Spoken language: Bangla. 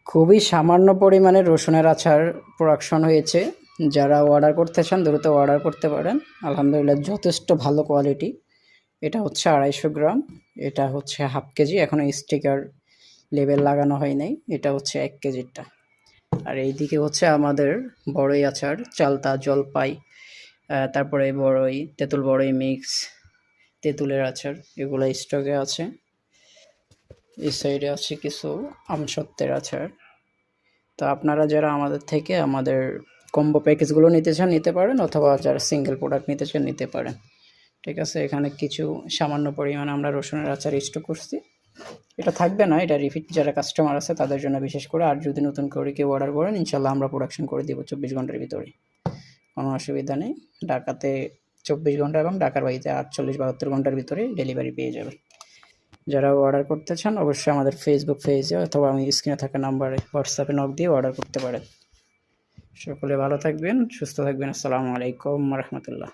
খুবই সামান্য পরিমাণে রসুনের আচার প্রোডাকশন হয়েছে। যারা অর্ডার করতে চান দ্রুত অর্ডার করতে পারেন। আলহামদুলিল্লাহ যথেষ্ট ভালো কোয়ালিটি। এটা হচ্ছে 250 গ্রাম, এটা হচ্ছে হাফ কেজি, এখনও স্টিকার লেবেল লাগানো হয় নাই। এটা হচ্ছে 1 কেজিরটা। আর এইদিকে হচ্ছে আমাদের বড়ই আচার, চালতা, জলপাই, তারপরে বড়ই, তেঁতুল বড়ই মিক্স, তেঁতুলের আচার, এগুলো স্টকে আছে। এই সাইডে আছে কিছু আমসত্ত্বের আচার। তো আপনারা যারা আমাদের থেকে আমাদের কম্বো প্যাকেজগুলো নিতে চান নিতে পারেন, অথবা যারা সিঙ্গেল প্রোডাক্ট নিতে চান নিতে পারেন। ঠিক আছে, এখানে কিছু সামান্য পরিমাণে আমরা রসুনের আচার স্টক করছি। এটা থাকবে না, এটা রিপিট যারা কাস্টমার আছে তাদের জন্য বিশেষ করে। আর যদি নতুন করে কেউ অর্ডার করেন ইনশাল্লাহ আমরা প্রোডাকশন করে দেবো 24 ঘন্টার ভিতরে, কোনো অসুবিধা নেই। ঢাকাতে 24 ঘন্টা এবং ঢাকার বাড়িতে 48-72 ঘন্টার ভিতরে ডেলিভারি পেয়ে যাবে। যারা অর্ডার করতে চান অবশ্যই আমাদের ফেসবুক পেজে অথবা আমি স্ক্রিনে থাকা নাম্বারে হোয়াটসঅ্যাপে নক দিয়ে অর্ডার করতে পারেন। সকলে ভালো থাকবেন, সুস্থ থাকবেন। আসসালামু আলাইকুম রহমতুল্লাহ।